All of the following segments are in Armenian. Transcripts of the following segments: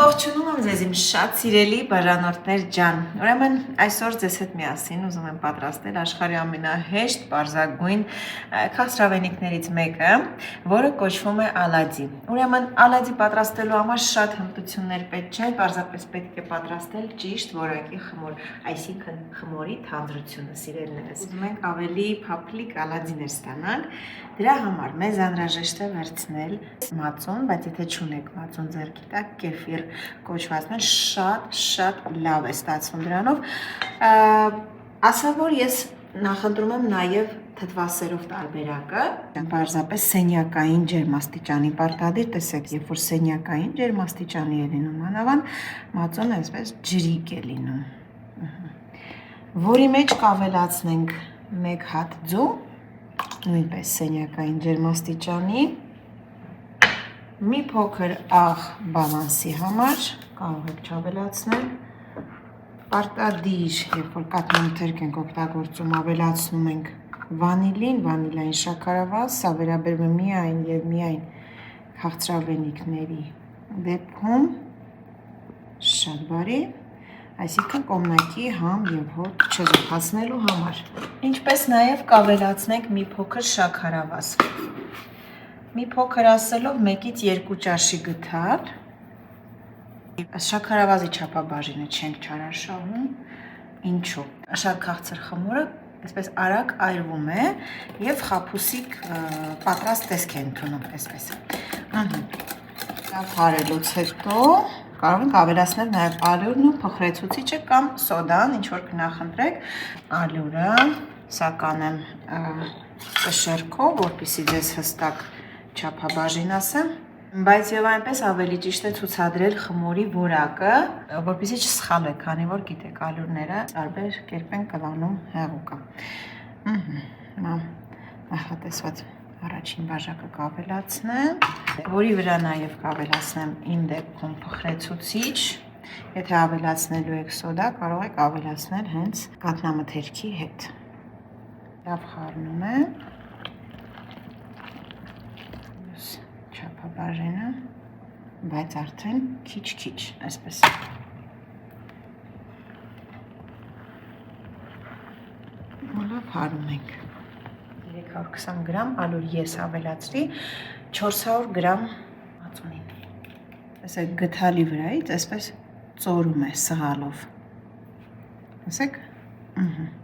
Ողջունում եմ ձեզ իմ շատ սիրելի բաժանորդներ ջան։ Ուրեմն այսօր ձեզ հետ միասին ուզում եմ պատրաստել աշխարհի ամենահեշտ պարզագույն քաղցրավենիքներից մեկը, որը կոչվում է ալադի։ Ուրեմն ալադի պատրաստելու համար շատ հմտություններ պետք չեն, պարզապես պետք է պատրաստել ճիշտ որակի խմոր, այսինքն խմորի թանձրությունը, սիրելիներս։ Ուզում ենք ավելի փափլիկ ալադիներ ստանալ։ Դրա համար մեզ անհրաժեշտ է վերցնել մածուն, բայց եթե չունեք մածուն ձեռքի տակ կեֆիր կոչվածն շատ լավ է ստացվում դրանով։ Ասա որ ես նախընտրում եմ նաև թթվասերով տարբերակը, պարզապես սենյակային ջերմաստիճանի պարտադիր, տեսեք, երբ որ սենյակային ջերմաստիճանի է լինում մանավանդ, մածունը այսպես ջրիկ է լինում, որի մեջ կավելացնենք 1 հատ ձու, նույնպես սենյակային ջերմաստիճանի, մի փոքր աղ բալանսի համար, կարող եք չավելացնել, պարտադիր, երբ որ կաթնամթերք ենք օգտագործում, ավելացնում ենք վանիլին, վանիլային շաքարավազ, սա վերաբերում է միայն եւ միայն քաղցրավենիքների դեպքում, շատ բարի, այսինքն կողմնակի համ եւ հոտ չզոհացնելու համար։ Ինչպես նաև կավելացնենք մի փոքր շաքարավազ։ Մի փոքր ասելով 1-ից 2 ճաշի գթալ։ Շաքարավազի չափաբաժինը չենք չարաշահում։ Ինչու՞։ Շատ քաղցր խմորը այսպես արագ այրվում է եւ խաբուսիկ պատրաստ տեսք է ընդունում այսպես։ Լավ հարելուց հետո կարող ենք ավելացնել նաև ալյուրն ու փխրեցուցիչը կամ սոդան, ինչ որ կնախընտրեք, ալյուրը սական եմ կշեռքով, որպեսզի ձեզ հստակ չափաբաժին ասեմ, բայց եւ այնպես ավելի ճիշտ է ցուցադրել խմորի որակը, որպեսզի չսխալեք, քանի որ գիտեք ալյուրները տարբեր կերպ են կլանում հեղուկը։ Նախատեսված առաջին բաժակը կավելացնեմ, որի վրա նաև կավելացնեմ իմ դեպքում փխրեցուցիչ, եթե ավելացնելու եք սոդա, կարող եք ավելացնել հենց կաթնամթերքի հետ։ Լավ խառնում եմ, չափաբաժինը, բայց արդեն քիչ, այսպես։ Լավ հարում ենք։ 320 գրամ ալյուր ես ավելացրի 400 գրամ մածունին։ Տեսեք գթալի վրայից այսպես ծորում է սհալով։ Տեսեք,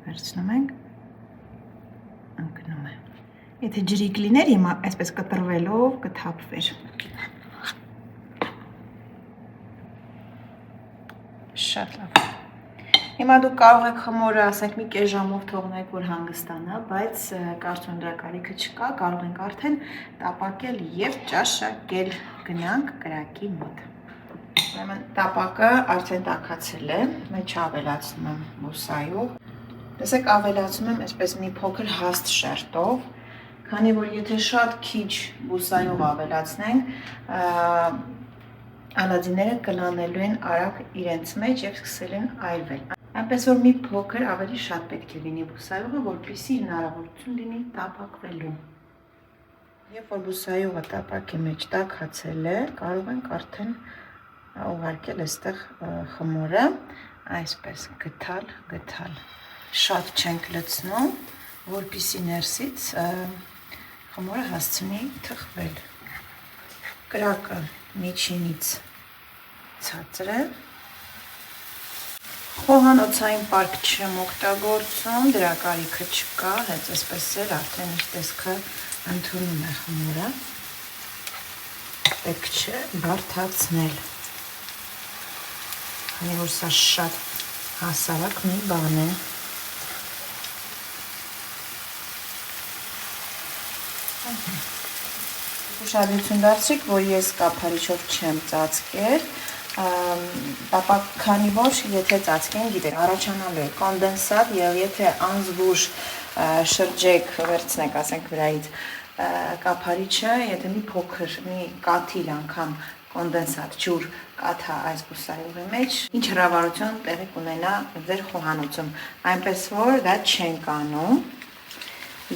վերցնում ենք, ընկնում է։ Եթե ջրիկ լիներ, հիմա այսպես կտրվելով կթափվեր։ Շատ լավ։ Հիմա դուք կարող եք խմորը, ասենք, մի կես ժամով թողնեք, որ հանգստանա, բայց կարծում դրա կարիքը չկա, կարող ենք արդեն տապակել եւ ճաշակել, գնանք կրակի մոտ։ Ուրեմն տապակը արդեն տաքացել է, մեջ ավելացնում եմ բուսայով։ Տեսեք, ավելացնում եմ այսպես մի փոքր հաստ շերտով, քանի որ եթե շատ քիչ բուսայով ավելացնենք, ալադիները կլանելու են արագ իրենց մեջ եւ սկսել են այրվել։ Այնպես որ մի փոքր ավելի շատ պետք է լինի բուսայողը, որպեսզի հնարավորություն լինի տապակվելու։ Երբ որ բուսայողը տապակի մեջ տաքացել է, կարող ենք արդեն ուղարկել այստեղ խմորը, այսպես գթալ։ Շատ չենք լցնում, որպեսզի ներսից խմորը հասցնի թխվել։ Կրակը միջինից ցածր է։ Խոհանոցային պարկ չեմ օգտագործում, դրա կարիքը չկա, հենց այսպես էլ արդեն իր տեսքը ընդունում է խմորը, պետք չէ բարդացնել, քանի որ սա շատ հասարակ մի բան է։ Ուշադրություն դարձրեք, որ ես կափարիչով չեմ ծածկել, քանի որ եթե ծածկեն, գիտեք, առաջանալու է կոնդենսատ եւ եթե անզգույշ շրջեք, վերցնեք, ասենք վրայից կափարիչը, եթե մի փոքր, մի կաթիլ անգամ կոնդենսատ ջուր կաթա այս բուսայողի մեջ, ինչ հրավառություն տեղի կունենա ձեր խոհանոցում, այնպես որ դա չենք անում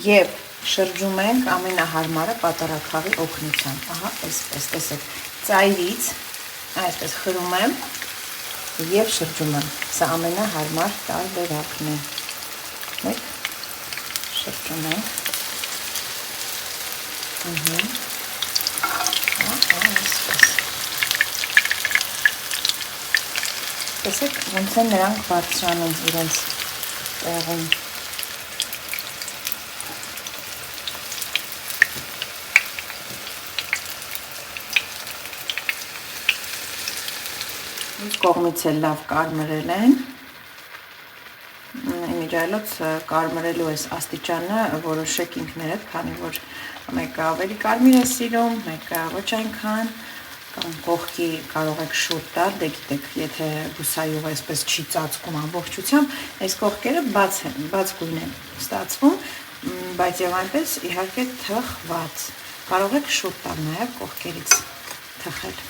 եւ շրջում ենք ամենահարմարը պատառաքաղի օգնությամբ, ահա այսպես, տեսեք, ծայրից Այսպես խրում եմ և շրջում եմ, սա ամենահարմար տարբերակն է, մեկ շրջում ենք, տեսեք ոնց են նրանք բարձրանում իրենց տեղում, ինձ կողմից էլ լավ կարմրել են, իմիջայլոց կարմրելու ես աստիճանը որոշեք ինքներդ, քանի որ մեկը ավելի կարմիր է սիրում, մեկը ոչ այնքան, կամ կողքի կարող եք շուտ տալ, դե գիտեք, եթե բուսայուղը այսպես չի ծածկում ամբողջությամբ, այս կողքերը բաց գույն են ստացվում, բայց եւ այնպես իհարկե թխված, կարող եք շուտ տալ նաեւ կողքերից թխել,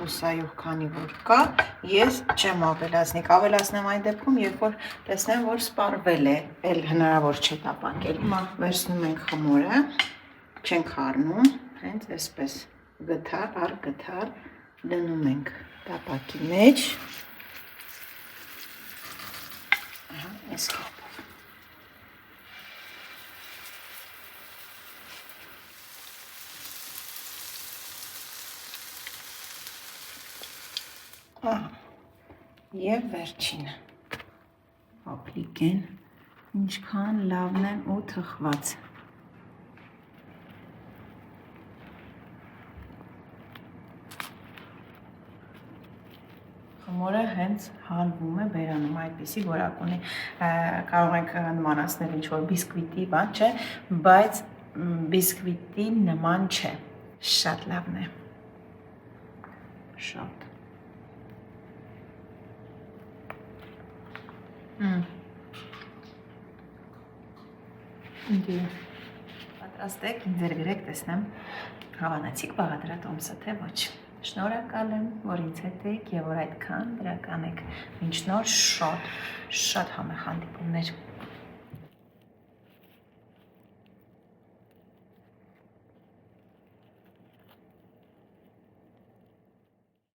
բուսայուղ քանի որ կա, ես չեմ ավելացնի, կավելացնեմ այն դեպքում, երբ որ տեսնեմ, որ սպառվել է, էլ հնարավոր չէ տապակել, հիմա վերցնում ենք խմորը, չենք խառնում, հենց այսպես գթար առ գթար դնում ենք տապակի մեջ, այս կերպով, և վերջինը, ապլիկ են, ինչքան լավն են ու թխված, խմորը հենց հալվում է բերանում, այդպիսի որակ ունի, կարող ենք նմանացնել ինչ-որ բիսկվիտի բան չէ, բայց բիսկվիտի նման չէ, շատ լավն է, շատ, պատրաստեք, ինձ գրեք տեսնեմ հավանեցիք բաղադրա տոմսը, թե ոչ, շնորհակալ եմ, որ ինձ հետ եք և որ այդքան դրական եք, մինչ նոր շատ համեղ հանդիպումներ